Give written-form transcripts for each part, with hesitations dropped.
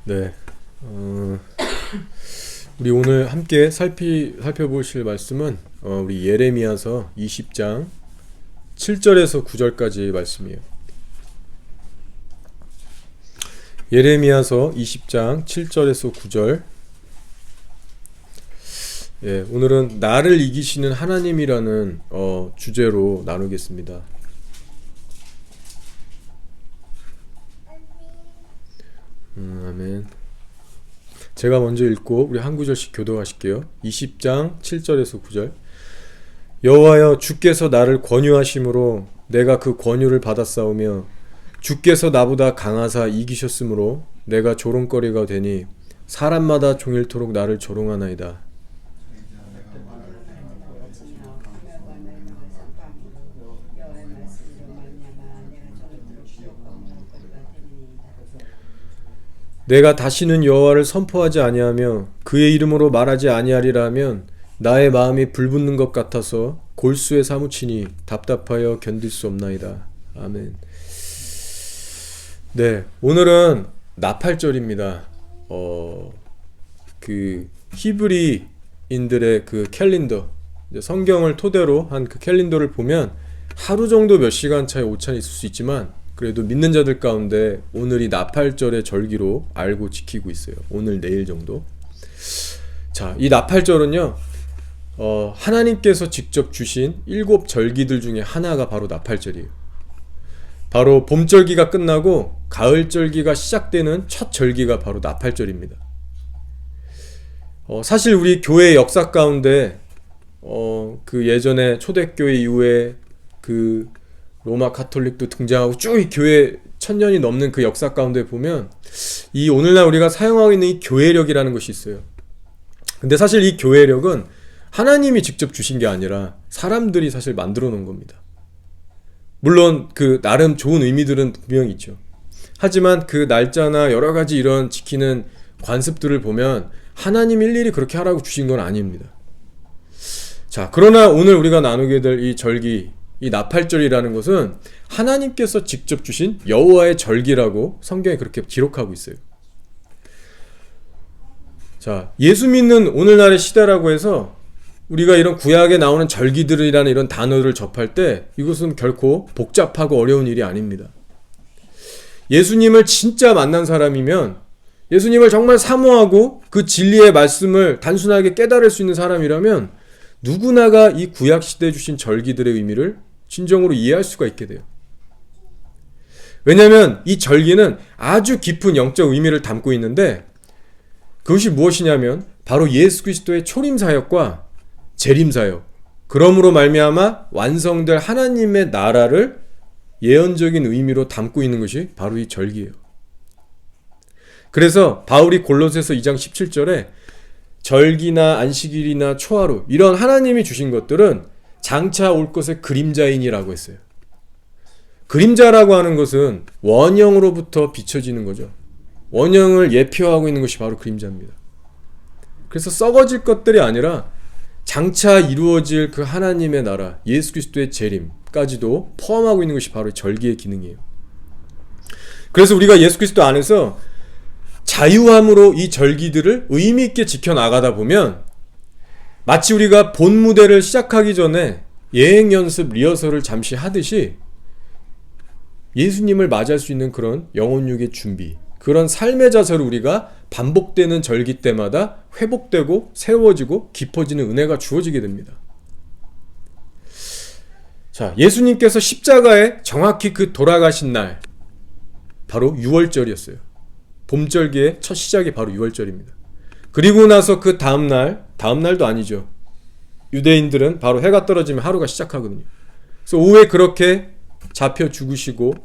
네. 우리 오늘 함께 살펴보실 말씀은 우리 예레미야서 20장 7절에서 9절까지 말씀이에요. 예레미야서 20장 7절에서 9절. 예, 오늘은 나를 이기시는 하나님이라는 주제로 나누겠습니다. 아멘. 제가 먼저 읽고 우리 한 구절씩 교도하실게요. 20장 7절에서 9절. 여호와여, 주께서 나를 권유하심으로 내가 그 권유를 받았사오며 주께서 나보다 강하사 이기셨으므로 내가 조롱거리가 되니 사람마다 종일토록 나를 조롱하나이다. 내가 다시는 여호와를 선포하지 아니하며 그의 이름으로 말하지 아니하리라 하면 나의 마음이 불붙는 것 같아서 골수에 사무치니 답답하여 견딜 수 없나이다. 아멘. 네, 오늘은 나팔절입니다. 그 히브리인들의 그 캘린더, 성경을 토대로 한 그 캘린더를 보면 하루 정도 몇 시간 차이 오차는 있을 수 있지만 그래도 믿는 자들 가운데 오늘이 나팔절의 절기로 알고 지키고 있어요. 오늘 내일 정도. 자, 이 나팔절은요, 하나님께서 직접 주신 7 절기들 중에 하나가 바로 나팔절이에요. 바로 봄절기가 끝나고 가을절기가 시작되는 첫 절기가 바로 나팔절입니다. 사실 우리 교회 역사 가운데 그 예전에 초대교회 이후에 그 로마 가톨릭도 등장하고 쭉 이 교회 1000년이 넘는 그 역사 가운데 보면 이 오늘날 우리가 사용하고 있는 이 교회력이라는 것이 있어요. 근데 사실 이 교회력은 하나님이 직접 주신 게 아니라 사람들이 사실 만들어 놓은 겁니다. 물론 그 나름 좋은 의미들은 분명히 있죠. 하지만 그 날짜나 여러 가지 이런 지키는 관습들을 보면 하나님 일일이 그렇게 하라고 주신 건 아닙니다. 자, 그러나 오늘 우리가 나누게 될 이 절기, 이 나팔절이라는 것은 하나님께서 직접 주신 여호와의 절기라고 성경에 그렇게 기록하고 있어요. 자, 예수 믿는 오늘날의 시대라고 해서 우리가 이런 구약에 나오는 절기들이라는 이런 단어를 접할 때 이것은 결코 복잡하고 어려운 일이 아닙니다. 예수님을 진짜 만난 사람이면, 예수님을 정말 사모하고 그 진리의 말씀을 단순하게 깨달을 수 있는 사람이라면 누구나가 이 구약 시대에 주신 절기들의 의미를 진정으로 이해할 수가 있게 돼요. 왜냐하면 이 절기는 아주 깊은 영적 의미를 담고 있는데 그것이 무엇이냐면 바로 예수 그리스도의 초림 사역과 재림 사역, 그러므로 말미암아 완성될 하나님의 나라를 예언적인 의미로 담고 있는 것이 바로 이 절기예요. 그래서 바울이 골로새서 2장 17절에 절기나 안식일이나 초하루 이런 하나님이 주신 것들은 장차 올 것의 그림자인이라고 했어요. 그림자라고 하는 것은 원형으로부터 비춰지는 거죠. 원형을 예표하고 있는 것이 바로 그림자입니다. 그래서 썩어질 것들이 아니라 장차 이루어질 그 하나님의 나라, 예수 그리스도의 재림까지도 포함하고 있는 것이 바로 절기의 기능이에요. 그래서 우리가 예수 그리스도 안에서 자유함으로 이 절기들을 의미 있게 지켜나가다 보면 마치 우리가 본 무대를 시작하기 전에 예행 연습 리허설을 잠시 하듯이 예수님을 맞이할 수 있는 그런 영혼육의 준비, 그런 삶의 자세로 우리가 반복되는 절기 때마다 회복되고 세워지고 깊어지는 은혜가 주어지게 됩니다. 자, 예수님께서 십자가에 정확히 그 돌아가신 날 바로 6월절이었어요. 봄절기의 첫 시작이 바로 6월절입니다. 그리고 나서 그 다음날도 아니죠. 유대인들은 바로 해가 떨어지면 하루가 시작하거든요. 그래서 오후에 그렇게 잡혀 죽으시고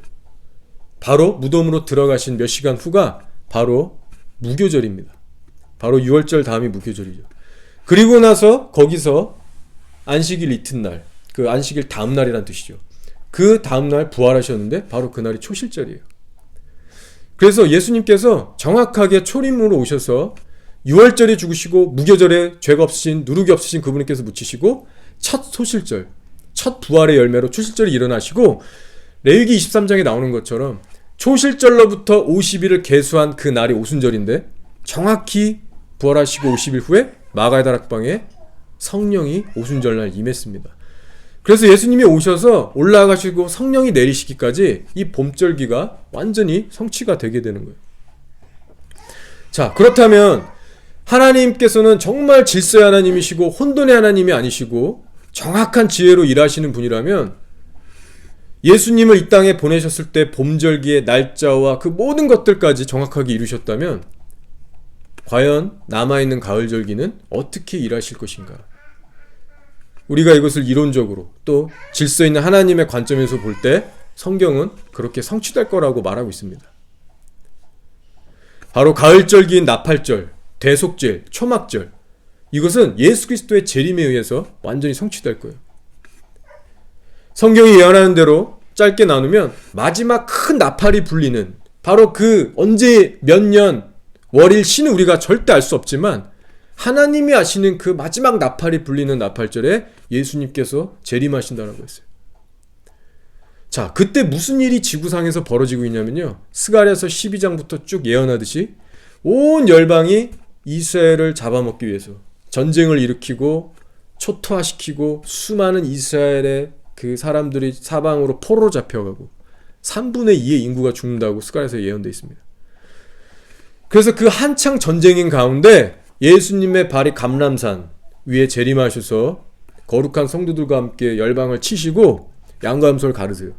바로 무덤으로 들어가신 몇 시간 후가 바로 무교절입니다. 바로 6월절 다음이 무교절이죠. 그리고 나서 거기서 안식일 이튿날, 그 안식일 다음날이란 뜻이죠. 그 다음날 부활하셨는데 바로 그날이 초실절이에요. 그래서 예수님께서 정확하게 초림으로 오셔서 6월절에 죽으시고 무교절에 죄가 없으신, 누룩이 없으신 그분께서 묻히시고 첫 소실절, 첫 부활의 열매로 초실절이 일어나시고 레위기 23장에 나오는 것처럼 초실절로부터 50일을 계수한 그 날이 오순절인데 정확히 부활하시고 50일 후에 마가의 다락방에 성령이 오순절날 임했습니다. 그래서 예수님이 오셔서 올라가시고 성령이 내리시기까지 이 봄절기가 완전히 성취가 되게 되는 거예요. 자, 그렇다면 하나님께서는 정말 질서의 하나님이시고 혼돈의 하나님이 아니시고 정확한 지혜로 일하시는 분이라면 예수님을 이 땅에 보내셨을 때 봄절기의 날짜와 그 모든 것들까지 정확하게 이루셨다면 과연 남아있는 가을절기는 어떻게 일하실 것인가? 우리가 이것을 이론적으로 또 질서 있는 하나님의 관점에서 볼 때 성경은 그렇게 성취될 거라고 말하고 있습니다. 바로 가을절기인 나팔절, 대속절, 초막절, 이것은 예수 그리스도의 재림에 의해서 완전히 성취될 거예요. 성경이 예언하는 대로 짧게 나누면 마지막 큰 나팔이 불리는 바로 그 언제 몇 년 월일 시는 우리가 절대 알 수 없지만 하나님이 아시는 그 마지막 나팔이 불리는 나팔절에 예수님께서 재림하신다라고 했어요. 자, 그때 무슨 일이 지구상에서 벌어지고 있냐면요, 스가랴서 12장부터 쭉 예언하듯이 온 열방이 이스라엘을 잡아먹기 위해서 전쟁을 일으키고 초토화시키고 수많은 이스라엘의 그 사람들이 사방으로 포로로 잡혀가고 3분의 2의 인구가 죽는다고 스가랴서에 예언되어 있습니다. 그래서 그 한창 전쟁인 가운데 예수님의 발이 감람산 위에 재림하셔서 거룩한 성도들과 함께 열방을 치시고 양과 염소를 가르세요.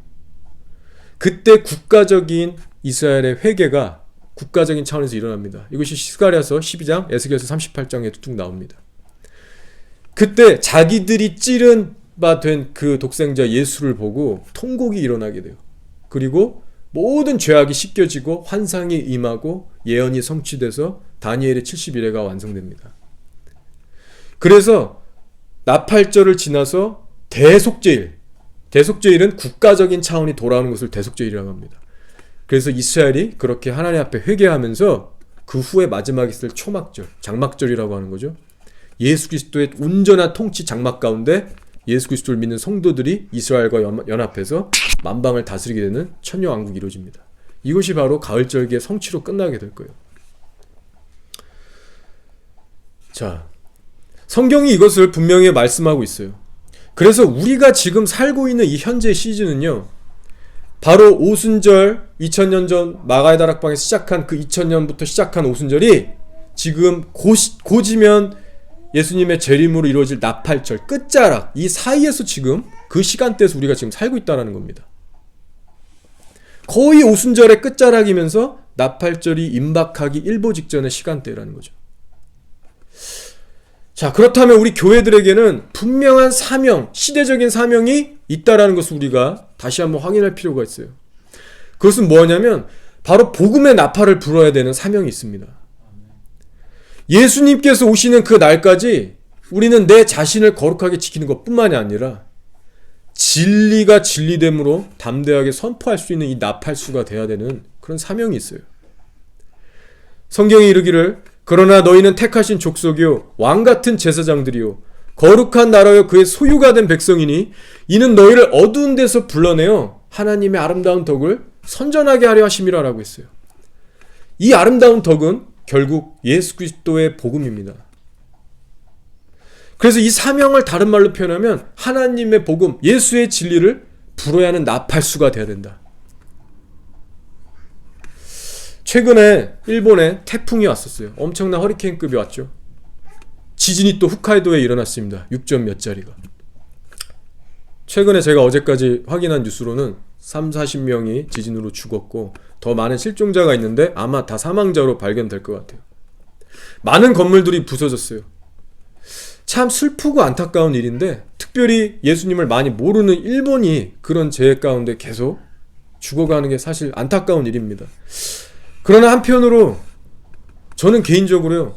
그때 국가적인 이스라엘의 회개가 국가적인 차원에서 일어납니다. 이것이 스가랴서 12장, 에스겔서 38장에 뚝 나옵니다. 그때 자기들이 찌른 바 된 그 독생자 예수를 보고 통곡이 일어나게 돼요. 그리고 모든 죄악이 씻겨지고 환상이 임하고 예언이 성취돼서 다니엘의 70일회가 완성됩니다. 그래서 나팔절을 지나서 대속죄일은 국가적인 차원이 돌아오는 것을 대속죄일이라고 합니다. 그래서 이스라엘이 그렇게 하나님 앞에 회개하면서 그 후에 마지막에 있을 초막절, 장막절이라고 하는 거죠. 예수 그리스도의 온전한 통치 장막 가운데 예수 그리스도를 믿는 성도들이 이스라엘과 연합해서 만방을 다스리게 되는 천녀왕국이 이루어집니다. 이것이 바로 가을절기의 성취로 끝나게 될 거예요. 자, 성경이 이것을 분명히 말씀하고 있어요. 그래서 우리가 지금 살고 있는 이 현재 시즌은요, 바로 오순절 2000년 전 마가의 다락방에서 시작한 그 2000년부터 시작한 오순절이 지금 고지면 예수님의 재림으로 이루어질 나팔절 끝자락 이 사이에서 지금 그 시간대에서 우리가 지금 살고 있다는 겁니다. 거의 오순절의 끝자락이면서 나팔절이 임박하기 일보 직전의 시간대라는 거죠. 자, 그렇다면 우리 교회들에게는 분명한 사명, 시대적인 사명이 있다라는 것을 우리가 다시 한번 확인할 필요가 있어요. 그것은 뭐냐면 바로 복음의 나팔을 불어야 되는 사명이 있습니다. 예수님께서 오시는 그 날까지 우리는 내 자신을 거룩하게 지키는 것뿐만이 아니라 진리가 진리됨으로 담대하게 선포할 수 있는 이 나팔수가 돼야 되는 그런 사명이 있어요. 성경이 이르기를 그러나 너희는 택하신 족속이요 왕같은 제사장들이요 거룩한 나라여 그의 소유가 된 백성이니 이는 너희를 어두운 데서 불러내어 하나님의 아름다운 덕을 선전하게 하려 하심이라라고 했어요. 이 아름다운 덕은 결국 예수 그리스도의 복음입니다. 그래서 이 사명을 다른 말로 표현하면 하나님의 복음, 예수의 진리를 불어야 하는 나팔수가 돼야 된다. 최근에 일본에 태풍이 왔었어요. 엄청난 허리케인급이 왔죠. 지진이 또 홋카이도에 일어났습니다. 6점 몇 짜리가. 최근에 제가 어제까지 확인한 뉴스로는 30-40명이 지진으로 죽었고 더 많은 실종자가 있는데 아마 다 사망자로 발견될 것 같아요. 많은 건물들이 부서졌어요. 참 슬프고 안타까운 일인데 특별히 예수님을 많이 모르는 일본이 그런 재해 가운데 계속 죽어가는 게 사실 안타까운 일입니다. 그러나 한편으로 저는 개인적으로요,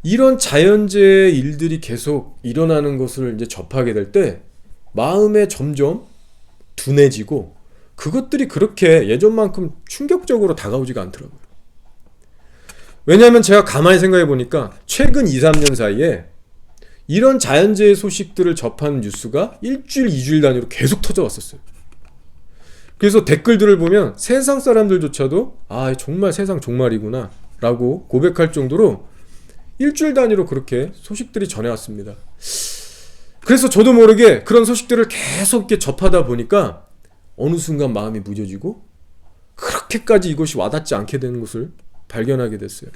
이런 자연재해 일들이 계속 일어나는 것을 이제 접하게 될 때 마음에 점점 둔해지고 그것들이 그렇게 예전만큼 충격적으로 다가오지가 않더라고요. 왜냐하면 제가 가만히 생각해 보니까 최근 2-3년 사이에 이런 자연재해 소식들을 접하는 뉴스가 일주일, 2주일 단위로 계속 터져왔었어요. 그래서 댓글들을 보면 세상 사람들조차도 아 정말 세상 종말이구나 라고 고백할 정도로 일주일 단위로 그렇게 소식들이 전해왔습니다. 그래서 저도 모르게 그런 소식들을 계속 이렇게 접하다 보니까 어느 순간 마음이 무뎌지고 그렇게까지 이것이 와닿지 않게 되는 것을 발견하게 됐어요.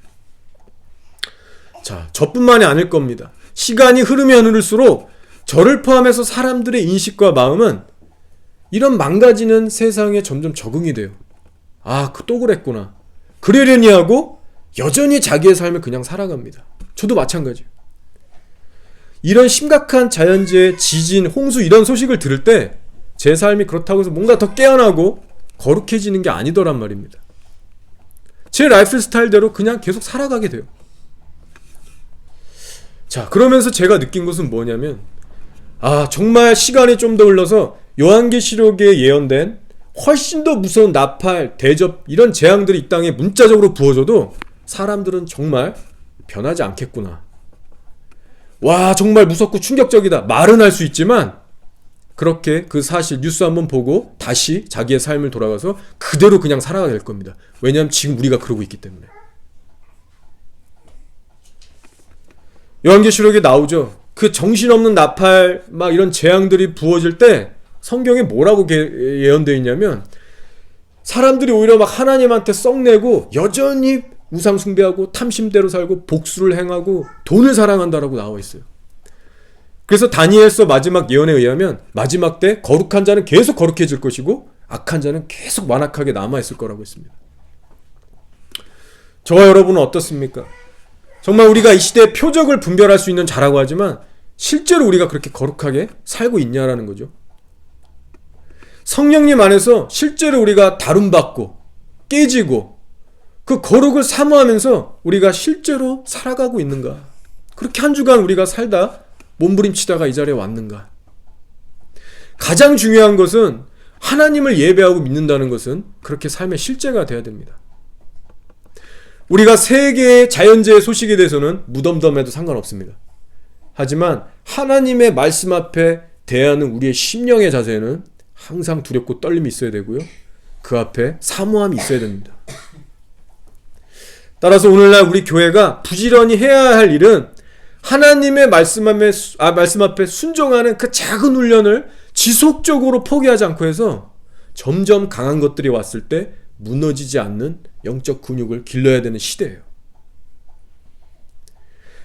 자, 저뿐만이 아닐 겁니다. 시간이 흐르면 흐를수록 저를 포함해서 사람들의 인식과 마음은 이런 망가지는 세상에 점점 적응이 돼요. 아, 또 그랬구나. 그러려니 하고 여전히 자기의 삶을 그냥 살아갑니다. 저도 마찬가지예요. 이런 심각한 자연재해, 지진, 홍수 이런 소식을 들을 때 제 삶이 그렇다고 해서 뭔가 더 깨어나고 거룩해지는 게 아니더란 말입니다. 제 라이프 스타일대로 그냥 계속 살아가게 돼요. 자, 그러면서 제가 느낀 것은 뭐냐면 아, 정말 시간이 좀 더 흘러서 요한계시록에 예언된 훨씬 더 무서운 나팔, 대접 이런 재앙들이 이 땅에 문자적으로 부어져도 사람들은 정말 변하지 않겠구나. 와, 정말 무섭고 충격적이다. 말은 할 수 있지만 그렇게 그 사실 뉴스 한번 보고 다시 자기의 삶을 돌아가서 그대로 그냥 살아가게 될 겁니다. 왜냐하면 지금 우리가 그러고 있기 때문에. 요한계시록에 나오죠. 그 정신없는 나팔 막 이런 재앙들이 부어질 때 성경에 뭐라고 예언되어 있냐면 사람들이 오히려 막 하나님한테 썩내고 여전히 우상 숭배하고 탐심대로 살고 복수를 행하고 돈을 사랑한다라고 나와 있어요. 그래서 다니엘서 마지막 예언에 의하면 마지막 때 거룩한 자는 계속 거룩해질 것이고 악한 자는 계속 완악하게 남아있을 거라고 했습니다. 저와 여러분은 어떻습니까? 정말 우리가 이 시대의 표적을 분별할 수 있는 자라고 하지만 실제로 우리가 그렇게 거룩하게 살고 있냐라는 거죠. 성령님 안에서 실제로 우리가 다룸받고 깨지고 그 거룩을 사모하면서 우리가 실제로 살아가고 있는가? 그렇게 한 주간 우리가 살다 몸부림치다가 이 자리에 왔는가? 가장 중요한 것은 하나님을 예배하고 믿는다는 것은 그렇게 삶의 실제가 돼야 됩니다. 우리가 세계의 자연재해 소식에 대해서는 무덤덤해도 상관없습니다. 하지만 하나님의 말씀 앞에 대하는 우리의 심령의 자세는 항상 두렵고 떨림이 있어야 되고요. 그 앞에 사모함이 있어야 됩니다. 따라서 오늘날 우리 교회가 부지런히 해야 할 일은 하나님의 말씀 앞에 순종하는 그 작은 훈련을 지속적으로 포기하지 않고 해서 점점 강한 것들이 왔을 때 무너지지 않는 영적 근육을 길러야 되는 시대예요.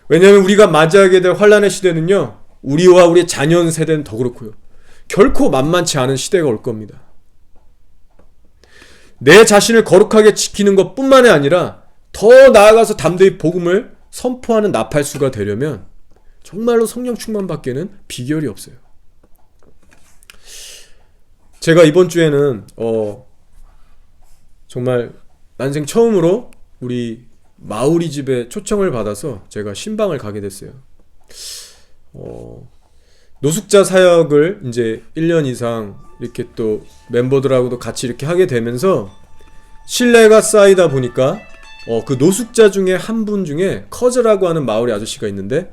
왜냐하면 우리가 맞이하게 될 환란의 시대는요, 우리와 우리 자녀 세대는 더 그렇고요, 결코 만만치 않은 시대가 올 겁니다. 내 자신을 거룩하게 지키는 것뿐만이 아니라 더 나아가서 담대히 복음을 선포하는 나팔수가 되려면 정말로 성령 충만밖에는 비결이 없어요. 제가 이번 주에는 정말 난생 처음으로 우리 마우리 집에 초청을 받아서 제가 신방을 가게 됐어요. 노숙자 사역을 이제 1년 이상 이렇게 또 멤버들하고도 같이 이렇게 하게 되면서 신뢰가 쌓이다 보니까 그 노숙자 중에 한 분 중에 커즈라고 하는 마을의 아저씨가 있는데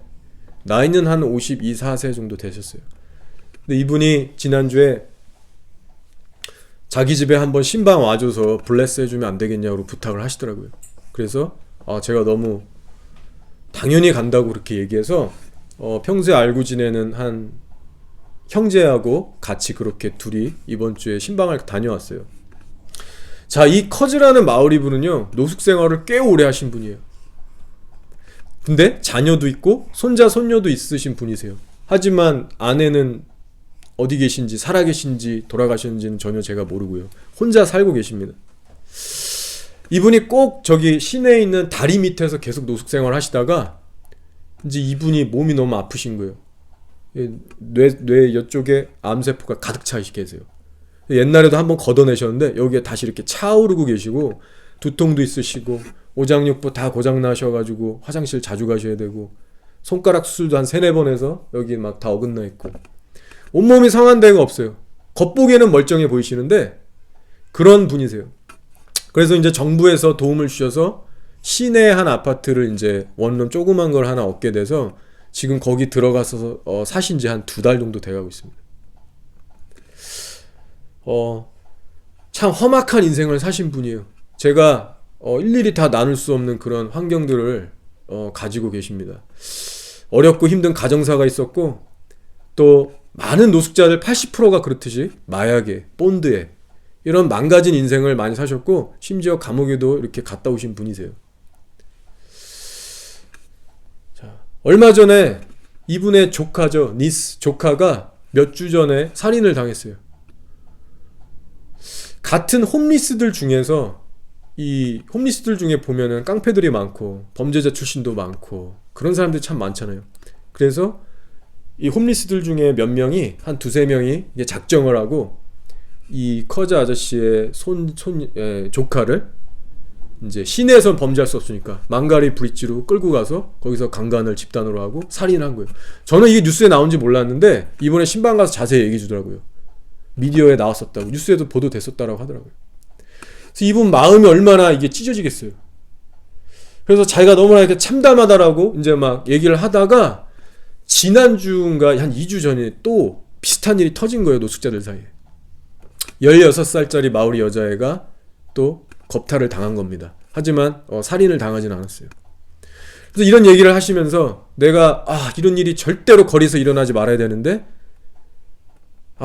나이는 한 52, 4세 정도 되셨어요. 근데 이분이 지난주에 자기 집에 한번 신방 와줘서 블레스 해주면 안 되겠냐고 부탁을 하시더라고요. 그래서 제가 너무 당연히 간다고 그렇게 얘기해서 평소에 알고 지내는 한 형제하고 같이 그렇게 둘이 이번 주에 신방을 다녀왔어요. 자, 이 커즈라는 마을이 분은요, 노숙 생활을 꽤 오래 하신 분이에요. 근데 자녀도 있고 손자 손녀도 있으신 분이세요. 하지만 아내는 어디 계신지, 살아 계신지 돌아가셨는지는 전혀 제가 모르고요, 혼자 살고 계십니다. 이분이 꼭 저기 시내에 있는 다리 밑에서 계속 노숙 생활 하시다가 이제 이분이 몸이 너무 아프신 거예요. 뇌 이쪽에 암세포가 가득 차 계세요. 옛날에도 한번 걷어내셨는데 여기에 다시 이렇게 차오르고 계시고 두통도 있으시고 오장육부 다 고장나셔가지고 화장실 자주 가셔야 되고 손가락 수술도 한 3-4번 해서 여기 막 다 어긋나 있고 온몸이 상한 데가 없어요. 겉보기에는 멀쩡해 보이시는데 그런 분이세요. 그래서 이제 정부에서 도움을 주셔서 시내 한 아파트를 이제 원룸 조그만 걸 하나 얻게 돼서 지금 거기 들어가서 사신 지 한 2달 정도 돼가고 있습니다. 참 험악한 인생을 사신 분이에요. 제가 일일이 다 나눌 수 없는 그런 환경들을 가지고 계십니다. 어렵고 힘든 가정사가 있었고, 또 많은 노숙자들 80%가 그렇듯이 마약에, 본드에 이런 망가진 인생을 많이 사셨고, 심지어 감옥에도 이렇게 갔다 오신 분이세요. 자, 얼마 전에 이분의 조카죠, 니스 조카가 몇 주 전에 살인을 당했어요. 같은 홈리스들 중에서, 이 홈리스들 중에 보면은 깡패들이 많고 범죄자 출신도 많고 그런 사람들이 참 많잖아요. 그래서 이 홈리스들 중에 몇 명이, 한 두세 명이 이게 작정을 하고 이 커자 아저씨의 조카를 이제 시내에선 범죄할 수 없으니까 망가리 브릿지로 끌고 가서 거기서 강간을 집단으로 하고 살인한 거예요. 저는 이게 뉴스에 나온지 몰랐는데 이번에 신방 가서 자세히 얘기해 주더라고요. 미디어에 나왔었다고, 뉴스에도 보도됐었다라고 하더라고요. 그래서 이분 마음이 얼마나 이게 찢어지겠어요. 그래서 자기가 너무나 이렇게 참담하다라고 이제 막 얘기를 하다가 지난주인가 한 2주 전에 또 비슷한 일이 터진 거예요. 노숙자들 사이에 16살짜리 마오리 여자애가 또 겁탈을 당한 겁니다. 하지만 살인을 당하진 않았어요. 그래서 이런 얘기를 하시면서 내가 이런 일이 절대로 거리에서 일어나지 말아야 되는데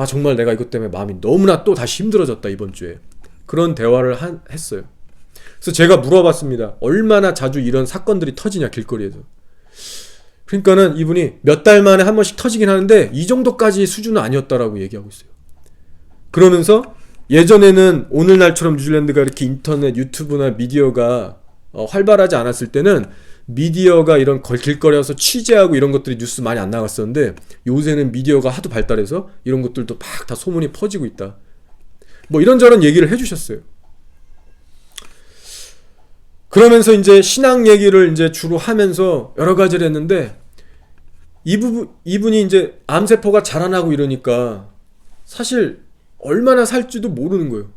정말 내가 이것 때문에 마음이 너무나 또 다시 힘들어졌다 이번 주에. 그런 대화를 했어요. 그래서 제가 물어봤습니다. 얼마나 자주 이런 사건들이 터지냐 길거리에서. 그러니까는 이분이 몇 달 만에 한 번씩 터지긴 하는데 이 정도까지 수준은 아니었다라고 얘기하고 있어요. 그러면서 예전에는 오늘날처럼 뉴질랜드가 이렇게 인터넷, 유튜브나 미디어가 활발하지 않았을 때는 미디어가 이런 길거리에서 취재하고 이런 것들이 뉴스 많이 안 나갔었는데 요새는 미디어가 하도 발달해서 이런 것들도 막 다 소문이 퍼지고 있다. 뭐 이런저런 얘기를 해주셨어요. 그러면서 이제 신앙 얘기를 이제 주로 하면서 여러 가지를 했는데 이분이 이제 암세포가 자라나고 이러니까 사실 얼마나 살지도 모르는 거예요.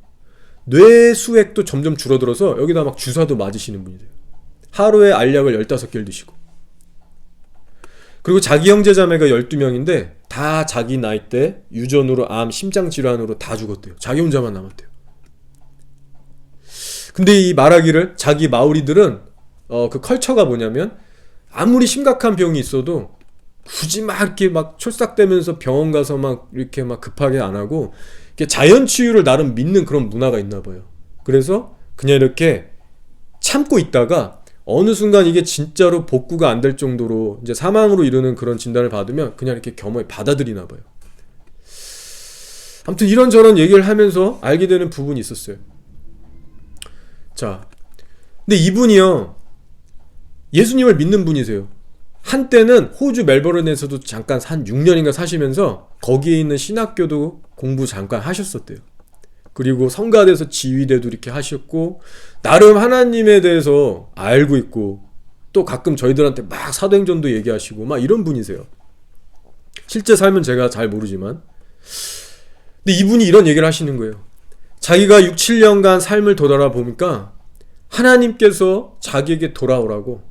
뇌 수액도 점점 줄어들어서 여기다 막 주사도 맞으시는 분이 돼요. 하루에 알약을 15개를 드시고. 그리고 자기 형제자매가 12명인데 다 자기 나이 때 유전으로 암, 심장질환으로 다 죽었대요. 자기 혼자만 남았대요. 근데 이 말하기를 자기 마오리들은 그 컬처가 뭐냐면 아무리 심각한 병이 있어도 굳이 막 이렇게 막 촐싹대면서 병원 가서 막 이렇게 막 급하게 안 하고 자연 치유를 나름 믿는 그런 문화가 있나 봐요. 그래서 그냥 이렇게 참고 있다가 어느 순간 이게 진짜로 복구가 안 될 정도로 이제 사망으로 이르는 그런 진단을 받으면 그냥 이렇게 겸허히 받아들이나 봐요. 아무튼 이런저런 얘기를 하면서 알게 되는 부분이 있었어요. 자, 근데 이분이요 예수님을 믿는 분이세요. 한때는 호주 멜버른에서도 잠깐 한 6년인가 사시면서 거기에 있는 신학교도 공부 잠깐 하셨었대요. 그리고 성가대에서 지휘대도 이렇게 하셨고 나름 하나님에 대해서 알고 있고 또 가끔 저희들한테 막 사도행전도 얘기하시고 막 이런 분이세요. 실제 삶은 제가 잘 모르지만 근데 이분이 이런 얘기를 하시는 거예요. 자기가 6, 7년간 삶을 돌아보니까 하나님께서 자기에게 돌아오라고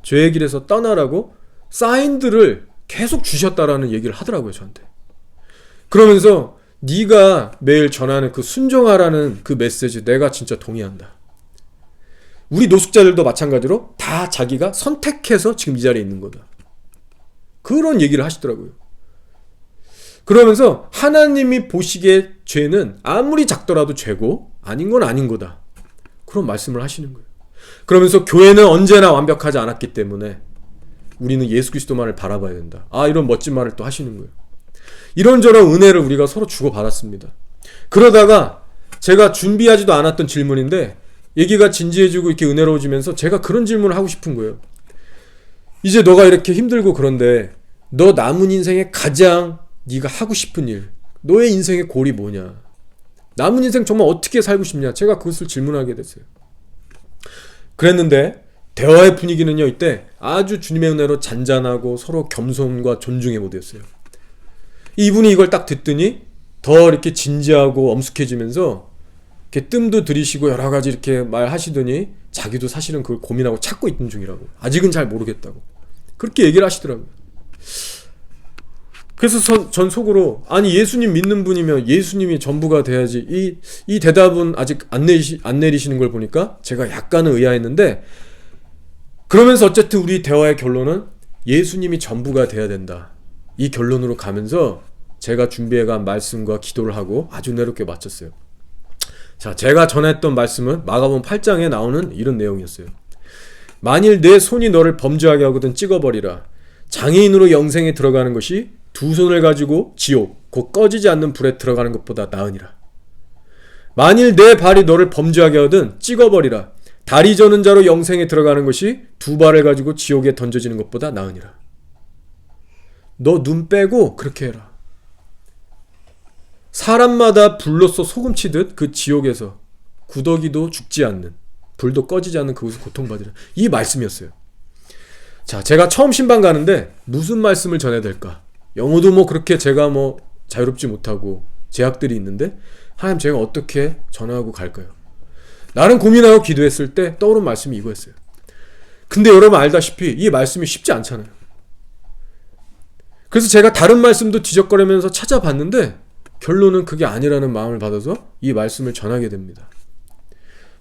죄의 길에서 떠나라고 사인들을 계속 주셨다라는 얘기를 하더라고요. 저한테. 그러면서 네가 매일 전하는 그 순종하라는 그 메시지 내가 진짜 동의한다. 우리 노숙자들도 마찬가지로 다 자기가 선택해서 지금 이 자리에 있는 거다. 그런 얘기를 하시더라고요. 그러면서 하나님이 보시기에 죄는 아무리 작더라도 죄고 아닌 건 아닌 거다. 그런 말씀을 하시는 거예요. 그러면서 교회는 언제나 완벽하지 않았기 때문에 우리는 예수 그리스도만을 바라봐야 된다. 이런 멋진 말을 또 하시는 거예요. 이런저런 은혜를 우리가 서로 주고받았습니다. 그러다가 제가 준비하지도 않았던 질문인데 얘기가 진지해지고 이렇게 은혜로워지면서 제가 그런 질문을 하고 싶은 거예요. 이제 너가 이렇게 힘들고 그런데 너 남은 인생에 가장 네가 하고 싶은 일, 너의 인생의 골이 뭐냐? 남은 인생 정말 어떻게 살고 싶냐? 제가 그것을 질문하게 됐어요. 그랬는데 대화의 분위기는요 이때 아주 주님의 은혜로 잔잔하고 서로 겸손과 존중의 모드였어요. 이분이 이걸 딱 듣더니 더 이렇게 진지하고 엄숙해지면서 이렇게 뜸도 들이시고 여러 가지 이렇게 말하시더니 자기도 사실은 그걸 고민하고 찾고 있는 중이라고. 아직은 잘 모르겠다고. 그렇게 얘기를 하시더라고요. 그래서 전 속으로 아니 예수님 믿는 분이면 예수님이 전부가 돼야지 이 대답은 아직 안 내리시는 걸 보니까 제가 약간은 의아했는데 그러면서 어쨌든 우리 대화의 결론은 예수님이 전부가 돼야 된다. 이 결론으로 가면서 제가 준비해간 말씀과 기도를 하고 아주 은혜롭게 마쳤어요. 자, 제가 전했던 말씀은 마가복음 8장에 나오는 이런 내용이었어요. 만일 내 손이 너를 범죄하게 하거든 찍어버리라. 장애인으로 영생에 들어가는 것이 두 손을 가지고 지옥 곧 꺼지지 않는 불에 들어가는 것보다 나으니라. 만일 내 발이 너를 범죄하게 하거든 찍어버리라. 다리 저는 자로 영생에 들어가는 것이 두 발을 가지고 지옥에 던져지는 것보다 나으니라. 너 눈 빼고 그렇게 해라. 사람마다 불로써 소금치듯 그 지옥에서 구더기도 죽지 않는 불도 꺼지지 않는 그곳을 고통받으라. 이 말씀이었어요. 자, 제가 처음 신방 가는데 무슨 말씀을 전해야 될까? 영어도 뭐 그렇게 제가 뭐 자유롭지 못하고 제약들이 있는데 하나님 제가 어떻게 전하고 갈까요? 나는 고민하고 기도했을 때 떠오른 말씀이 이거였어요. 근데 여러분 알다시피 이 말씀이 쉽지 않잖아요. 그래서 제가 다른 말씀도 뒤적거리면서 찾아봤는데 결론은 그게 아니라는 마음을 받아서 이 말씀을 전하게 됩니다.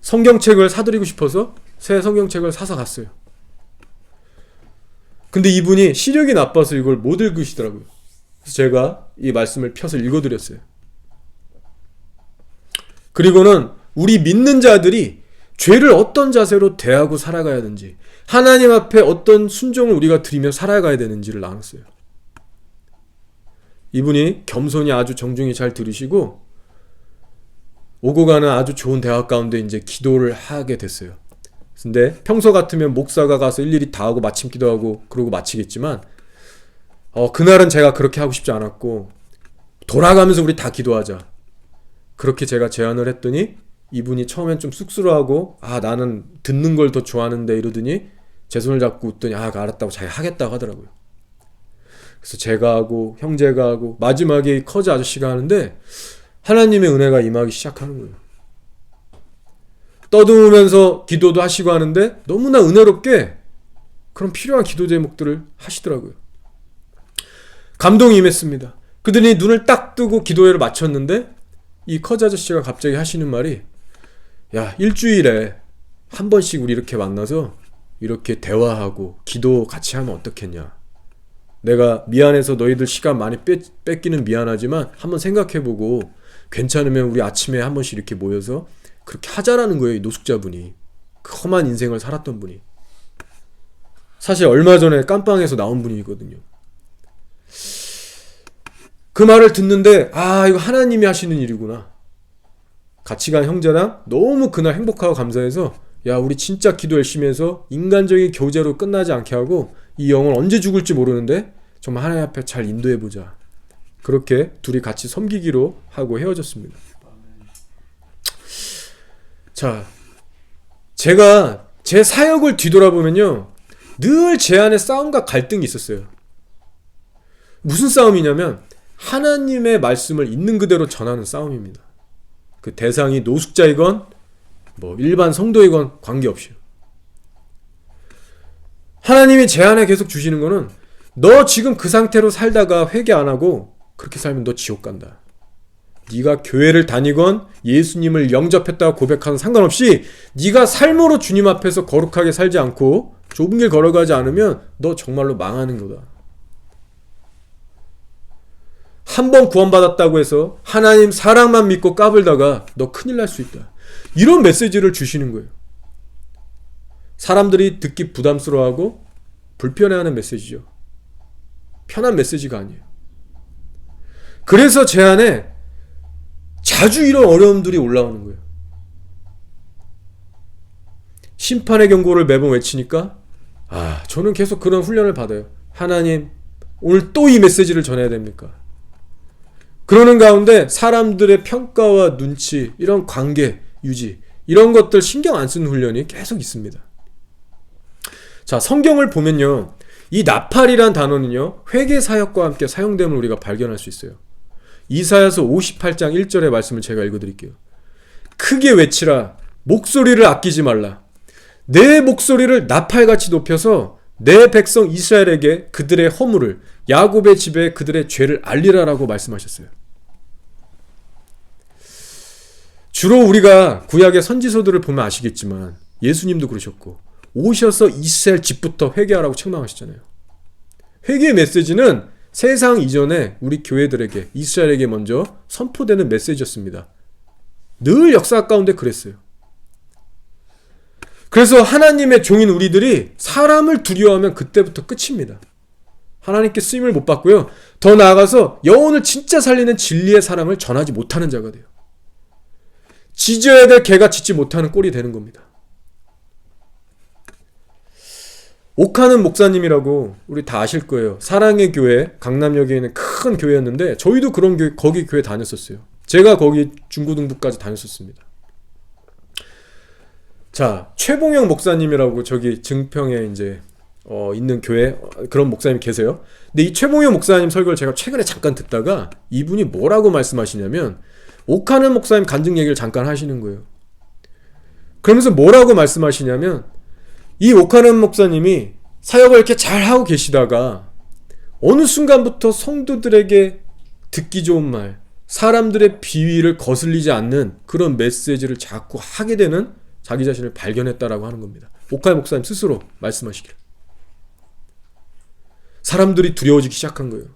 성경책을 사드리고 싶어서 새 성경책을 사서 갔어요. 근데 이분이 시력이 나빠서 이걸 못 읽으시더라고요. 그래서 제가 이 말씀을 펴서 읽어드렸어요. 그리고는 우리 믿는 자들이 죄를 어떤 자세로 대하고 살아가야 하는지, 하나님 앞에 어떤 순종을 우리가 드리며 살아가야 되는지를 나눴어요. 이분이 겸손히 아주 정중히 잘 들으시고 오고 가는 아주 좋은 대화 가운데 이제 기도를 하게 됐어요. 근데 평소 같으면 목사가 가서 일일이 다 하고 마침 기도하고 그러고 마치겠지만 그날은 제가 그렇게 하고 싶지 않았고 돌아가면서 우리 다 기도하자. 그렇게 제가 제안을 했더니 이분이 처음엔 좀 쑥스러워하고 나는 듣는 걸 더 좋아하는데 이러더니 제 손을 잡고 웃더니 알았다고 자기 하겠다고 하더라고요. 그래서 제가 하고 형제가 하고 마지막에 커즈 아저씨가 하는데 하나님의 은혜가 임하기 시작하는 거예요. 떠들면서 기도도 하시고 하는데 너무나 은혜롭게 그런 필요한 기도 제목들을 하시더라고요. 감동이 임했습니다. 그들이 눈을 딱 뜨고 기도회를 마쳤는데 이 커즈 아저씨가 갑자기 하시는 말이 야, 일주일에 한 번씩 우리 이렇게 만나서 이렇게 대화하고 기도 같이 하면 어떻겠냐. 내가 미안해서 너희들 시간 많이 뺏기는 미안하지만 한번 생각해보고 괜찮으면 우리 아침에 한 번씩 이렇게 모여서 그렇게 하자라는 거예요. 이 노숙자분이. 그 험한 인생을 살았던 분이. 사실 얼마 전에 깜빵에서 나온 분이거든요. 그 말을 듣는데 이거 하나님이 하시는 일이구나. 같이 간 형제랑 너무 그날 행복하고 감사해서 야, 우리 진짜 기도 열심히 해서 인간적인 교제로 끝나지 않게 하고 이 영혼 언제 죽을지 모르는데 정말 하나님 앞에 잘 인도해보자. 그렇게 둘이 같이 섬기기로 하고 헤어졌습니다. 자, 제가 제 사역을 뒤돌아보면요, 늘 제 안에 싸움과 갈등이 있었어요. 무슨 싸움이냐면 하나님의 말씀을 있는 그대로 전하는 싸움입니다. 그 대상이 노숙자이건 뭐 일반 성도이건 관계없이요. 하나님이 제 안에 계속 주시는 거는 너 지금 그 상태로 살다가 회개 안 하고 그렇게 살면 너 지옥 간다. 네가 교회를 다니건 예수님을 영접했다고 고백하는 상관없이 네가 삶으로 주님 앞에서 거룩하게 살지 않고 좁은 길 걸어가지 않으면 너 정말로 망하는 거다. 한 번 구원받았다고 해서 하나님 사랑만 믿고 까불다가 너 큰일 날 수 있다. 이런 메시지를 주시는 거예요. 사람들이 듣기 부담스러워하고 불편해하는 메시지죠. 편한 메시지가 아니에요. 그래서 제 안에 자주 이런 어려움들이 올라오는 거예요. 심판의 경고를 매번 외치니까 저는 계속 그런 훈련을 받아요. 하나님, 오늘 또 이 메시지를 전해야 됩니까? 그러는 가운데 사람들의 평가와 눈치, 이런 관계 유지, 이런 것들 신경 안 쓰는 훈련이 계속 있습니다. 자, 성경을 보면요, 이 나팔이란 단어는요, 회개 사역과 함께 사용됨을 우리가 발견할 수 있어요. 이사야서 58장 1절의 말씀을 제가 읽어드릴게요. 크게 외치라. 목소리를 아끼지 말라. 내 목소리를 나팔같이 높여서 내 백성 이스라엘에게 그들의 허물을, 야곱의 집에 그들의 죄를 알리라라고 말씀하셨어요. 주로 우리가 구약의 선지서들을 보면 아시겠지만 예수님도 그러셨고 오셔서 이스라엘 집부터 회개하라고 책망하셨잖아요. 회개의 메시지는 세상 이전에 우리 교회들에게, 이스라엘에게 먼저 선포되는 메시지였습니다. 늘 역사 가운데 그랬어요. 그래서 하나님의 종인 우리들이 사람을 두려워하면 그때부터 끝입니다. 하나님께 쓰임을 못 받고요. 더 나아가서 영혼을 진짜 살리는 진리의 사랑을 전하지 못하는 자가 돼요. 짖어야 될 개가 짖지 못하는 꼴이 되는 겁니다. 옥하는 목사님이라고 우리 다 아실 거예요. 사랑의 교회, 강남역에 있는 큰 교회였는데 저희도 그런 교회, 거기 교회 다녔었어요. 제가 거기 중고등부까지 다녔었습니다. 자, 최봉영 목사님이라고 저기 증평에 이제 있는 교회 그런 목사님이 계세요. 근데 이 최봉영 목사님 설교를 제가 최근에 잠깐 듣다가 이분이 뭐라고 말씀하시냐면 옥하는 목사님 간증 얘기를 잠깐 하시는 거예요. 그러면서 뭐라고 말씀하시냐면 이 옥하는 목사님이 사역을 이렇게 잘 하고 계시다가 어느 순간부터 성도들에게 듣기 좋은 말, 사람들의 비위를 거슬리지 않는 그런 메시지를 자꾸 하게 되는 자기 자신을 발견했다라고 하는 겁니다. 옥하는 목사님 스스로 말씀하시길. 사람들이 두려워지기 시작한 거예요.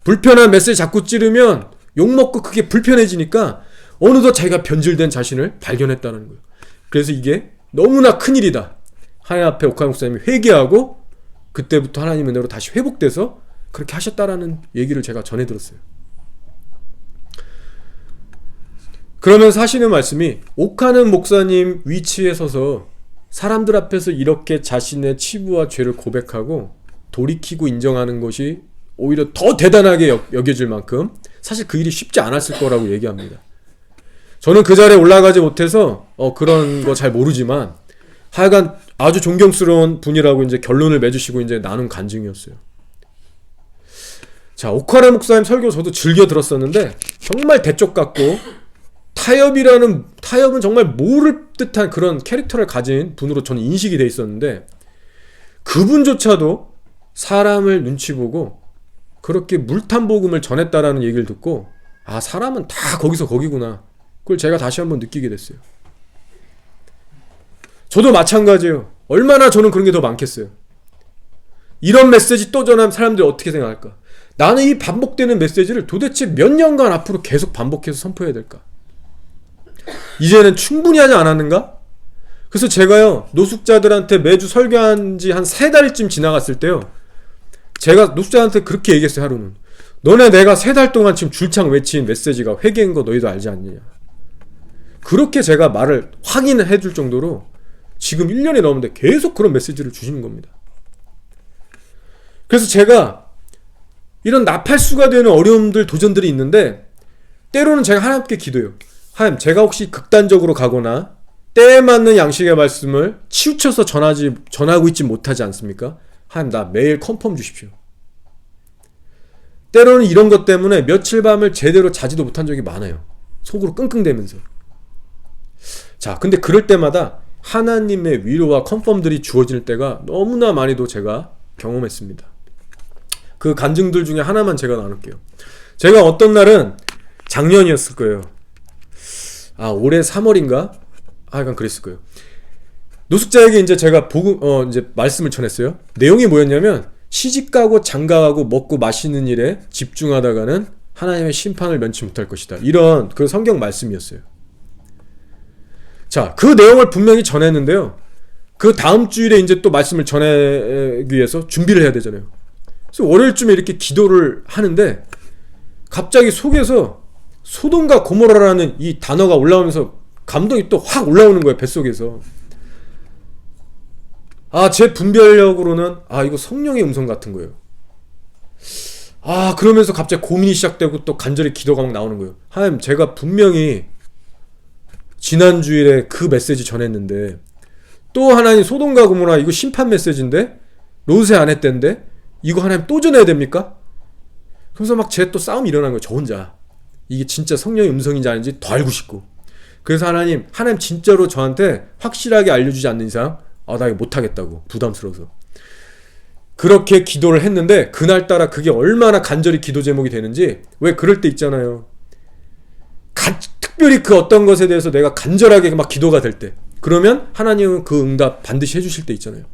불편한 메시지 자꾸 찌르면 욕먹고 그게 불편해지니까 어느덧 자기가 변질된 자신을 발견했다는 거예요. 그래서 이게 너무나 큰일이다. 하나님 앞에 옥하는 목사님이 회개하고 그때부터 하나님의 은혜로 다시 회복돼서 그렇게 하셨다라는 얘기를 제가 전해 들었어요. 그러면서 하시는 말씀이 옥하는 목사님 위치에 서서 사람들 앞에서 이렇게 자신의 치부와 죄를 고백하고 돌이키고 인정하는 것이 오히려 더 대단하게 여겨질 만큼 사실 그 일이 쉽지 않았을 거라고 얘기합니다. 저는 그 자리에 올라가지 못해서 그런 거 잘 모르지만 하여간 아주 존경스러운 분이라고 이제 결론을 맺으시고 이제 나눈 간증이었어요. 자, 옥하는 목사님 설교 저도 즐겨 들었었는데 정말 대쪽 같고 타협은 정말 모를 듯한 그런 캐릭터를 가진 분으로 저는 인식이 돼 있었는데 그분조차도 사람을 눈치 보고 그렇게 물탄복음을 전했다라는 얘기를 듣고 아, 사람은 다 거기서 거기구나. 그걸 제가 다시 한번 느끼게 됐어요. 저도 마찬가지예요. 얼마나 저는 그런 게 더 많겠어요. 이런 메시지 또 전하면 사람들이 어떻게 생각할까? 나는 이 반복되는 메시지를 도대체 몇 년간 앞으로 계속 반복해서 선포해야 될까? 이제는 충분히 하지 않았는가? 그래서 제가요, 노숙자들한테 매주 설교한 지 한 3달쯤 지나갔을 때요, 제가 노숙자한테 그렇게 얘기했어요. 하루는 너네 내가 3달 동안 지금 줄창 외친 메시지가 회개인 거 너희도 알지 않느냐. 그렇게 제가 말을 확인해 줄 정도로 지금 1년이 넘었는데 계속 그런 메시지를 주시는 겁니다. 그래서 제가 이런 나팔수가 되는 어려움들, 도전들이 있는데 때로는 제가 하나님께 기도해요. 하나님, 제가 혹시 극단적으로 가거나 때에 맞는 양식의 말씀을 치우쳐서 전하고 있지 못하지 않습니까? 하나님, 나 매일 컨펌 주십시오. 때로는 이런 것 때문에 며칠 밤을 제대로 자지도 못한 적이 많아요. 속으로 끙끙대면서. 자, 근데 그럴 때마다 하나님의 위로와 컨펌들이 주어질 때가 너무나 많이도 제가 경험했습니다. 그 간증들 중에 하나만 제가 나눌게요. 제가 어떤 날은 작년이었을 거예요. 올해 3월인가? 약간 그랬을 거예요. 노숙자에게 이제 제가 이제 말씀을 전했어요. 내용이 뭐였냐면, 시집가고 장가가고 먹고 마시는 일에 집중하다가는 하나님의 심판을 면치 못할 것이다. 이런 그 성경 말씀이었어요. 자, 그 내용을 분명히 전했는데요. 그 다음 주일에 이제 또 말씀을 전하기 위해서 준비를 해야 되잖아요. 그래서 월요일쯤에 이렇게 기도를 하는데 갑자기 속에서 소돔과 고모라라는 이 단어가 올라오면서 감동이 또 확 올라오는 거예요. 뱃속에서. 제 분별력으로는 이거 성령의 음성 같은 거예요. 그러면서 갑자기 고민이 시작되고 또 간절히 기도가 막 나오는 거예요. 하나님, 제가 분명히 지난 주일에 그 메시지 전했는데 또 하나님, 소돔과 고모라 이거 심판 메시지인데 롯의 아내 때인데 이거 하나님 또 전해야 됩니까? 그래서 막 제 또 싸움이 일어난 거예요. 저 혼자. 이게 진짜 성령의 음성인지 아닌지 더 알고 싶고. 그래서 하나님 진짜로 저한테 확실하게 알려주지 않는 이상 나 이거 못하겠다고, 부담스러워서. 그렇게 기도를 했는데 그날따라 그게 얼마나 간절히 기도 제목이 되는지, 왜 그럴 때 있잖아요. 특별히 그 어떤 것에 대해서 내가 간절하게 막 기도가 될 때, 그러면 하나님은 그 응답 반드시 해주실 때 있잖아요.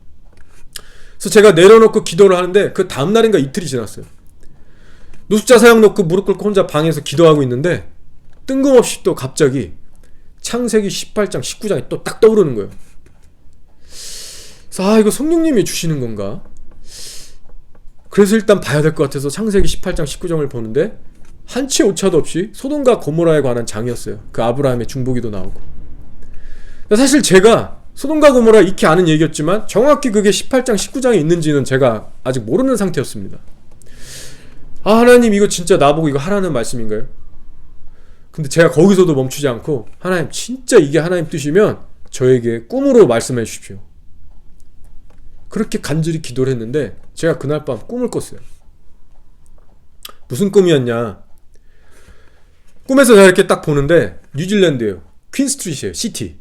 그래서 제가 내려놓고 기도를 하는데 그 다음날인가 이틀이 지났어요. 노숙자 사역 놓고 무릎 꿇고 혼자 방에서 기도하고 있는데 뜬금없이 또 갑자기 창세기 18장 19장이 또 딱 떠오르는 거예요. 그래서 이거 성령님이 주시는 건가? 그래서 일단 봐야 될 것 같아서 창세기 18장 19장을 보는데 한치 오차도 없이 소돔과 고모라에 관한 장이었어요. 그 아브라함의 중보기도 나오고. 사실 제가 소돔과 고모라 익히 아는 얘기였지만 정확히 그게 18장 19장에 있는지는 제가 아직 모르는 상태였습니다. 하나님 이거 진짜 나보고 이거 하라는 말씀인가요? 근데 제가 거기서도 멈추지 않고, 하나님 진짜 이게 하나님 뜻이면 저에게 꿈으로 말씀해 주십시오. 그렇게 간절히 기도를 했는데 제가 그날 밤 꿈을 꿨어요. 무슨 꿈이었냐? 꿈에서 제가 이렇게 딱 보는데 뉴질랜드예요. 퀸스트리트예요. 시티.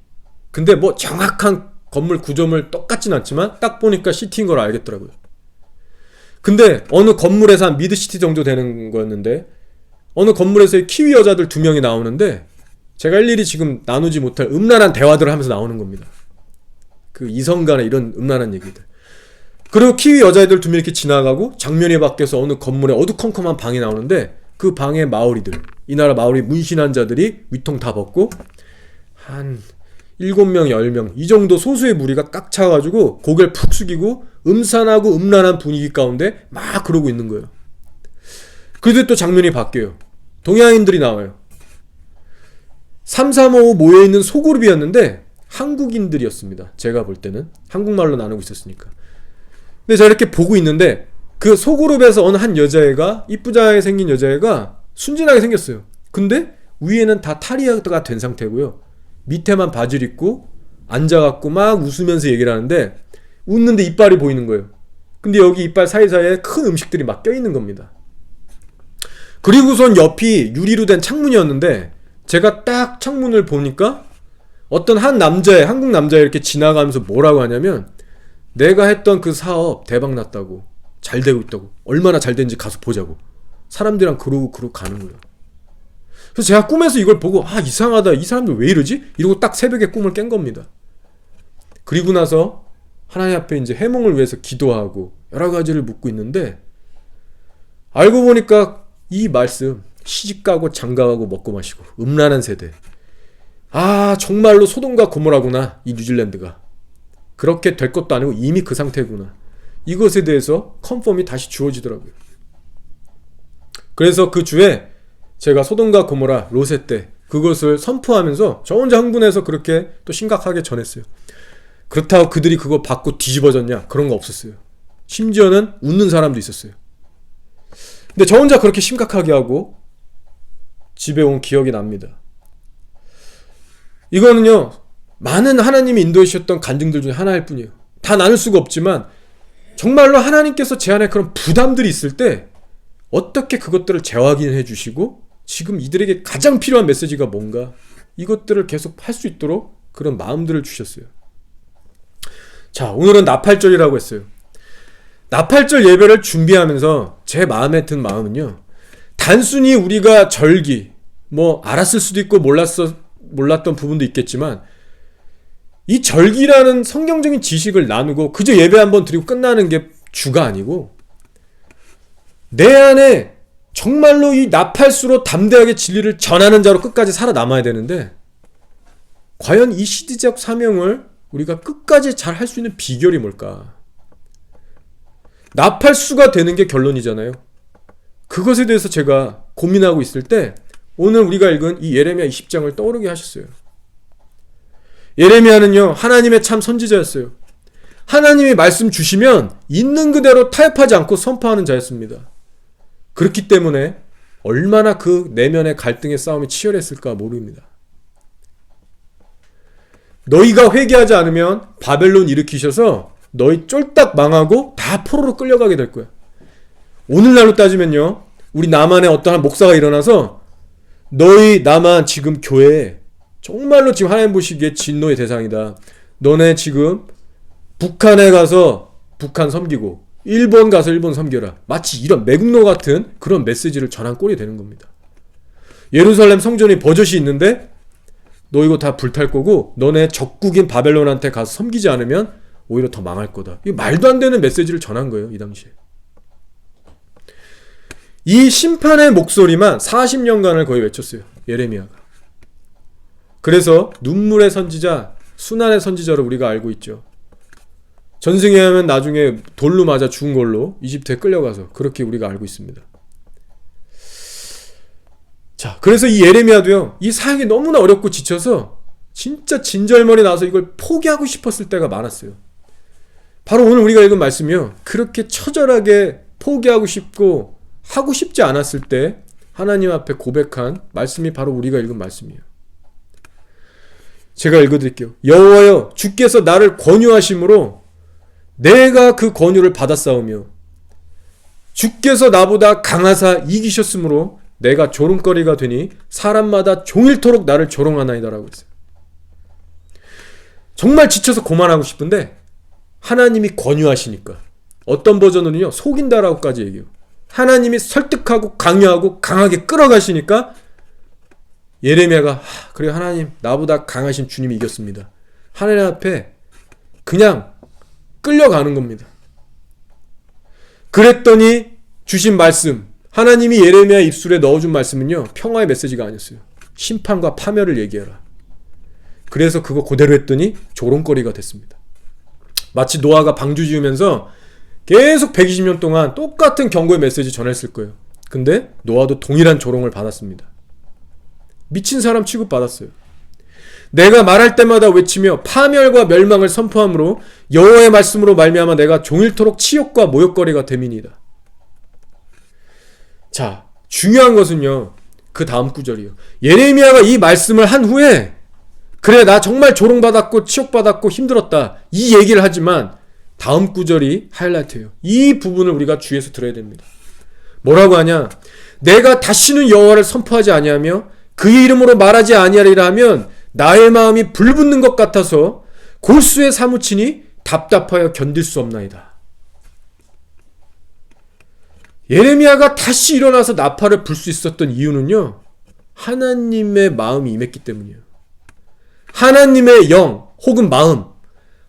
근데 뭐 정확한 건물 구조물 똑같진 않지만 딱 보니까 시티인 걸 알겠더라고요. 근데 어느 건물에서 한 미드시티 정도 되는 거였는데 어느 건물에서의 키위 여자들 2명이 나오는데 제가 일일이 지금 나누지 못할 음란한 대화들을 하면서 나오는 겁니다. 그 이성 간의 이런 음란한 얘기들. 그리고 키위 여자애들 2명이 이렇게 지나가고 장면이 바뀌어서 어느 건물에 어두컴컴한 방이 나오는데 그 방에 마오리들, 이 나라 마오리 문신한 자들이 위통 다 벗고 한 7명, 10명 이 정도 소수의 무리가 꽉 차가지고 고개를 푹 숙이고 음산하고 음란한 분위기 가운데 막 그러고 있는 거예요. 그런데 또 장면이 바뀌어요. 동양인들이 나와요. 3, 4, 5 모여있는 소그룹이었는데 한국인들이었습니다. 제가 볼 때는 한국말로 나누고 있었으니까. 근데 제가 이렇게 보고 있는데 그 소그룹에서 어느 한 여자애가, 이쁘게 생긴 여자애가 순진하게 생겼어요. 근데 위에는 다 탈의가 된 상태고요. 밑에만 바지를 입고 앉아갖고 막 웃으면서 얘기를 하는데 웃는데 이빨이 보이는 거예요. 근데 여기 이빨 사이사이에 큰 음식들이 막 껴있는 겁니다. 그리고선 옆이 유리로 된 창문이었는데 제가 딱 창문을 보니까 어떤 한 남자애, 한국 남자애 이렇게 지나가면서 뭐라고 하냐면 내가 했던 그 사업 대박 났다고, 잘 되고 있다고, 얼마나 잘 된지 가서 보자고 사람들이랑 그러고 가는 거예요. 그래서 제가 꿈에서 이걸 보고 이상하다, 이 사람들 왜 이러지? 이러고 딱 새벽에 꿈을 깬 겁니다. 그리고 나서 하나님 앞에 이제 해몽을 위해서 기도하고 여러 가지를 묻고 있는데 알고 보니까 이 말씀, 시집가고 장가가고 먹고 마시고 음란한 세대, 정말로 소돔과 고모라구나 이 뉴질랜드가. 그렇게 될 것도 아니고 이미 그 상태구나. 이것에 대해서 컨펌이 다시 주어지더라고요. 그래서 그 주에 제가 소돔과 고모라, 롯의 때 그것을 선포하면서 저 혼자 흥분해서 그렇게 또 심각하게 전했어요. 그렇다고 그들이 그거 받고 뒤집어졌냐? 그런 거 없었어요. 심지어는 웃는 사람도 있었어요. 근데 저 혼자 그렇게 심각하게 하고 집에 온 기억이 납니다. 이거는요, 많은 하나님이 인도해 주셨던 간증들 중에 하나일 뿐이에요. 다 나눌 수가 없지만 정말로 하나님께서 제 안에 그런 부담들이 있을 때 어떻게 그것들을 재확인해 주시고 지금 이들에게 가장 필요한 메시지가 뭔가, 이것들을 계속 할 수 있도록 그런 마음들을 주셨어요. 자, 오늘은 나팔절이라고 했어요. 나팔절 예배를 준비하면서 제 마음에 든 마음은요, 단순히 우리가 절기, 알았을 수도 있고 몰랐던 부분도 있겠지만 이 절기라는 성경적인 지식을 나누고 그저 예배 한번 드리고 끝나는 게 주가 아니고, 내 안에 정말로 이 나팔수로 담대하게 진리를 전하는 자로 끝까지 살아남아야 되는데, 과연 이 시대적 사명을 우리가 끝까지 잘 할 수 있는 비결이 뭘까? 나팔수가 되는 게 결론이잖아요. 그것에 대해서 제가 고민하고 있을 때 오늘 우리가 읽은 이 예레미야 20장을 떠오르게 하셨어요. 예레미야는요, 하나님의 참 선지자였어요. 하나님이 말씀 주시면 있는 그대로 타협하지 않고 선포하는 자였습니다. 그렇기 때문에 얼마나 그 내면의 갈등의 싸움이 치열했을까 모릅니다. 너희가 회개하지 않으면 바벨론 일으키셔서 너희 쫄딱 망하고 다 포로로 끌려가게 될 거야. 오늘날로 따지면요, 우리 남한에 어떠한 목사가 일어나서 너희 남한 지금 교회에 정말로 지금 하나님 보시기에 진노의 대상이다. 너네 지금 북한에 가서 북한 섬기고 일본 가서 일본 섬겨라. 마치 이런 매국노 같은 그런 메시지를 전한 꼴이 되는 겁니다. 예루살렘 성전이 버젓이 있는데 너 이거 다 불탈 거고 너네 적국인 바벨론한테 가서 섬기지 않으면 오히려 더 망할 거다. 이 말도 안 되는 메시지를 전한 거예요. 이 당시에. 이 심판의 목소리만 40년간을 거의 외쳤어요. 예레미야가. 그래서 눈물의 선지자, 순환의 선지자로 우리가 알고 있죠. 전승에 하면 나중에 돌로 맞아 죽은 걸로 이집트에 끌려가서 그렇게 우리가 알고 있습니다. 자, 그래서 이 예레미야도요, 이 사역이 너무나 어렵고 지쳐서 진짜 진절머리 나서 이걸 포기하고 싶었을 때가 많았어요. 바로 오늘 우리가 읽은 말씀이요, 그렇게 처절하게 포기하고 싶고 하고 싶지 않았을 때 하나님 앞에 고백한 말씀이 바로 우리가 읽은 말씀이에요. 제가 읽어드릴게요. 여호와여, 주께서 나를 권유하심으로 내가 그 권유를 받았사오며 주께서 나보다 강하사 이기셨으므로 내가 조롱거리가 되니 사람마다 종일토록 나를 조롱하나이다라고 했어요. 정말 지쳐서 고만하고 싶은데 하나님이 권유하시니까, 어떤 버전은요 속인다라고까지 얘기해요. 하나님이 설득하고 강요하고 강하게 끌어가시니까 예레미야가 그래 하나님, 나보다 강하신 주님이 이겼습니다. 하나님 앞에 그냥 끌려가는 겁니다. 그랬더니 주신 말씀, 하나님이 예레미야 입술에 넣어준 말씀은요, 평화의 메시지가 아니었어요. 심판과 파멸을 얘기해라. 그래서 그거 그대로 했더니 조롱거리가 됐습니다. 마치 노아가 방주 지으면서 계속 120년 동안 똑같은 경고의 메시지 전했을 거예요. 근데 노아도 동일한 조롱을 받았습니다. 미친 사람 취급받았어요. 내가 말할 때마다 외치며 파멸과 멸망을 선포함으로 여호와의 말씀으로 말미암아 내가 종일토록 치욕과 모욕거리가 됨이니이다. 자, 중요한 것은요, 그 다음 구절이요. 예레미야가 이 말씀을 한 후에 그래 나 정말 조롱받았고 치욕받았고 힘들었다 이 얘기를 하지만 다음 구절이 하이라이트예요. 이 부분을 우리가 주의해서 들어야 됩니다. 뭐라고 하냐? 내가 다시는 여호와를 선포하지 아니하며 그의 이름으로 말하지 아니하리라 하면 나의 마음이 불붙는 것 같아서 골수에 사무치니 답답하여 견딜 수 없나이다. 예레미야가 다시 일어나서 나팔을 불 수 있었던 이유는요, 하나님의 마음이 임했기 때문이에요. 하나님의 영 혹은 마음,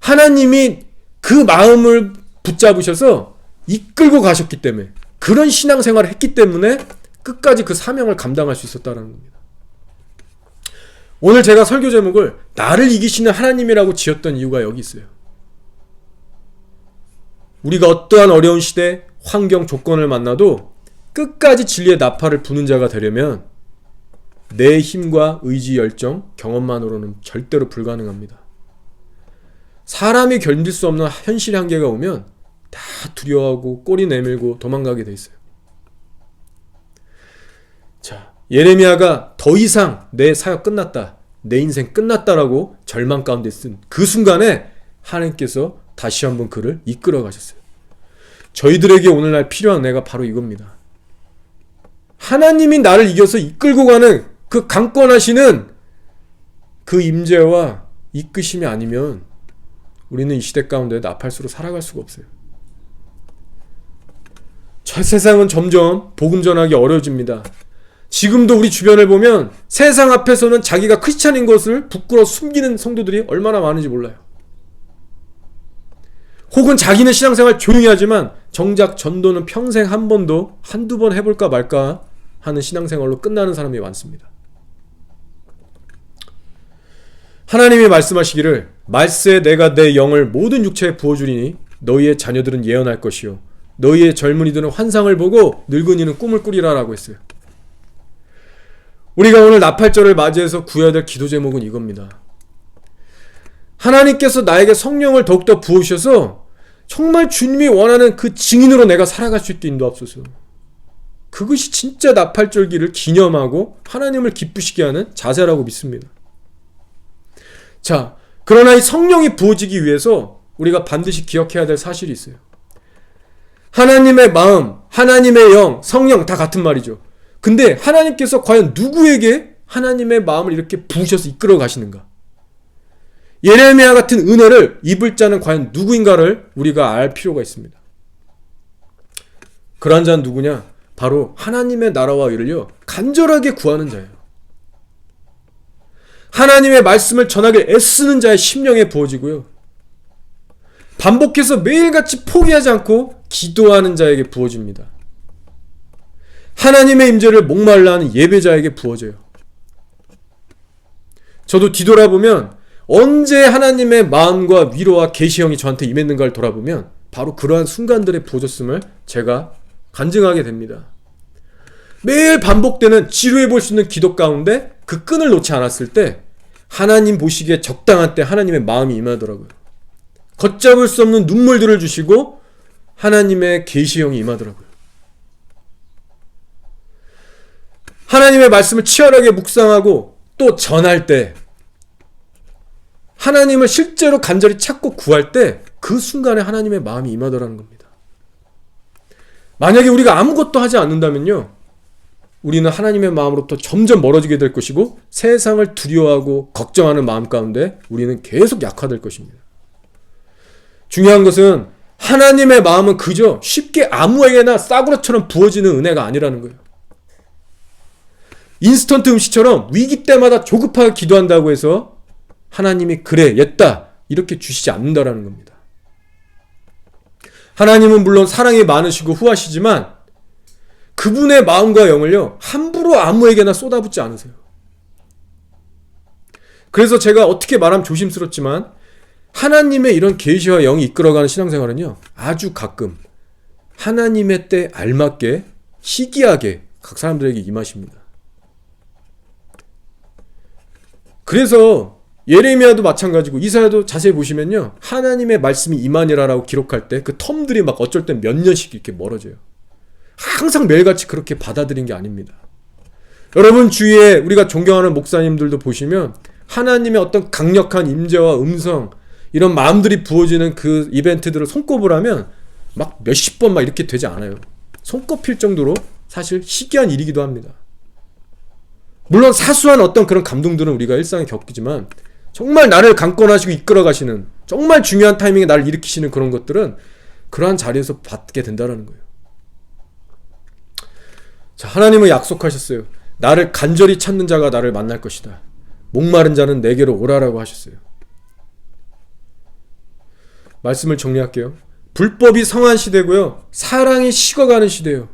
하나님이 그 마음을 붙잡으셔서 이끌고 가셨기 때문에, 그런 신앙생활을 했기 때문에 끝까지 그 사명을 감당할 수 있었다는 겁니다. 오늘 제가 설교 제목을 나를 이기시는 하나님이라고 지었던 이유가 여기 있어요. 우리가 어떠한 어려운 시대, 환경, 조건을 만나도 끝까지 진리의 나팔을 부는 자가 되려면 내 힘과 의지, 열정, 경험만으로는 절대로 불가능합니다. 사람이 견딜 수 없는 현실의 한계가 오면 다 두려워하고 꼬리 내밀고 도망가게 돼 있어요. 자, 예레미야가 더 이상 내 사역 끝났다, 내 인생 끝났다라고 절망 가운데 쓴 그 순간에 하나님께서 다시 한번 그를 이끌어 가셨어요. 저희들에게 오늘날 필요한 내가 바로 이겁니다. 하나님이 나를 이겨서 이끌고 가는 그 강권하시는 그 임재와 이끄심이 아니면 우리는 이 시대 가운데 나팔수로 살아갈 수가 없어요. 저 세상은 점점 복음 전하기 어려워집니다. 지금도 우리 주변을 보면 세상 앞에서는 자기가 크리스찬인 것을 부끄러워 숨기는 성도들이 얼마나 많은지 몰라요. 혹은 자기는 신앙생활 조용히 하지만 정작 전도는 평생 한 번도 한두 번 해볼까 말까 하는 신앙생활로 끝나는 사람이 많습니다. 하나님이 말씀하시기를 말세 내가 내 영을 모든 육체에 부어주리니 너희의 자녀들은 예언할 것이요 너희의 젊은이들은 환상을 보고 늙은이는 꿈을 꾸리라 라고 했어요. 우리가 오늘 나팔절을 맞이해서 구해야 될 기도 제목은 이겁니다. 하나님께서 나에게 성령을 더욱더 부으셔서 정말 주님이 원하는 그 증인으로 내가 살아갈 수 있게 인도하옵소서. 그것이 진짜 나팔절기를 기념하고 하나님을 기쁘시게 하는 자세라고 믿습니다. 자, 그러나 이 성령이 부어지기 위해서 우리가 반드시 기억해야 될 사실이 있어요. 하나님의 마음, 하나님의 영, 성령 다 같은 말이죠. 근데 하나님께서 과연 누구에게 하나님의 마음을 이렇게 부으셔서 이끌어 가시는가? 예레미야 같은 은혜를 입을 자는 과연 누구인가를 우리가 알 필요가 있습니다. 그러한 자는 누구냐? 바로 하나님의 나라와 의를요 간절하게 구하는 자예요. 하나님의 말씀을 전하길 애쓰는 자의 심령에 부어지고요. 반복해서 매일같이 포기하지 않고 기도하는 자에게 부어집니다. 하나님의 임재를 목말라 하는 예배자에게 부어져요. 저도 뒤돌아보면 언제 하나님의 마음과 위로와 계시형이 저한테 임했는가를 돌아보면 바로 그러한 순간들에 부어졌음을 제가 간증하게 됩니다. 매일 반복되는 지루해 볼 수 있는 기도 가운데 그 끈을 놓지 않았을 때 하나님 보시기에 적당한 때 하나님의 마음이 임하더라고요. 걷잡을 수 없는 눈물들을 주시고 하나님의 계시형이 임하더라고요. 하나님의 말씀을 치열하게 묵상하고 또 전할 때 하나님을 실제로 간절히 찾고 구할 때 그 순간에 하나님의 마음이 임하더라는 겁니다. 만약에 우리가 아무것도 하지 않는다면요, 우리는 하나님의 마음으로부터 점점 멀어지게 될 것이고 세상을 두려워하고 걱정하는 마음 가운데 우리는 계속 약화될 것입니다. 중요한 것은 하나님의 마음은 그저 쉽게 아무에게나 싸구려처럼 부어지는 은혜가 아니라는 거예요. 인스턴트 음식처럼 위기 때마다 조급하게 기도한다고 해서 하나님이 그래 옛다 이렇게 주시지 않는다라는 겁니다. 하나님은 물론 사랑이 많으시고 후하시지만 그분의 마음과 영을요 함부로 아무에게나 쏟아붓지 않으세요. 그래서 제가 어떻게 말하면 조심스럽지만 하나님의 이런 계시와 영이 이끌어가는 신앙생활은요 아주 가끔 하나님의 때 알맞게 희귀하게 각 사람들에게 임하십니다. 그래서 예레미야도 마찬가지고 이사야도 자세히 보시면요 하나님의 말씀이 임하니라라고 기록할 때 그 텀들이 막 어쩔 땐 몇 년씩 이렇게 멀어져요. 항상 매일같이 그렇게 받아들인 게 아닙니다. 여러분 주위에 우리가 존경하는 목사님들도 보시면 하나님의 어떤 강력한 임재와 음성 이런 마음들이 부어지는 그 이벤트들을 손꼽으라 하면 막 몇십 번 막 이렇게 되지 않아요. 손꼽힐 정도로 사실 희귀한 일이기도 합니다. 물론 사소한 어떤 그런 감동들은 우리가 일상에 겪이지만 정말 나를 강권하시고 이끌어 가시는 정말 중요한 타이밍에 나를 일으키시는 그런 것들은 그러한 자리에서 받게 된다는 거예요. 자, 하나님은 약속하셨어요. 나를 간절히 찾는 자가 나를 만날 것이다. 목마른 자는 내게로 오라라고 하셨어요. 말씀을 정리할게요. 불법이 성한 시대고요. 사랑이 식어가는 시대예요.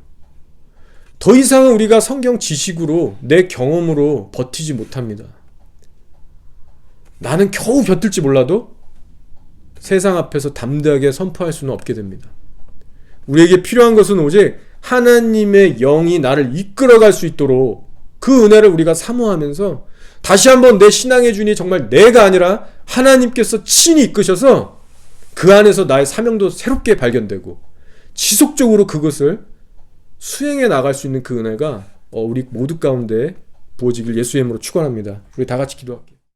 더 이상은 우리가 성경 지식으로 내 경험으로 버티지 못합니다. 나는 겨우 벼들지 몰라도 세상 앞에서 담대하게 선포할 수는 없게 됩니다. 우리에게 필요한 것은 오직 하나님의 영이 나를 이끌어갈 수 있도록 그 은혜를 우리가 사모하면서 다시 한번 내 신앙의 주인이 정말 내가 아니라 하나님께서 친히 이끄셔서 그 안에서 나의 사명도 새롭게 발견되고 지속적으로 그것을 수행해 나갈 수 있는 그 은혜가 우리 모두 가운데 부어지길 예수의 이름으로 축원합니다. 우리 다 같이 기도할게요.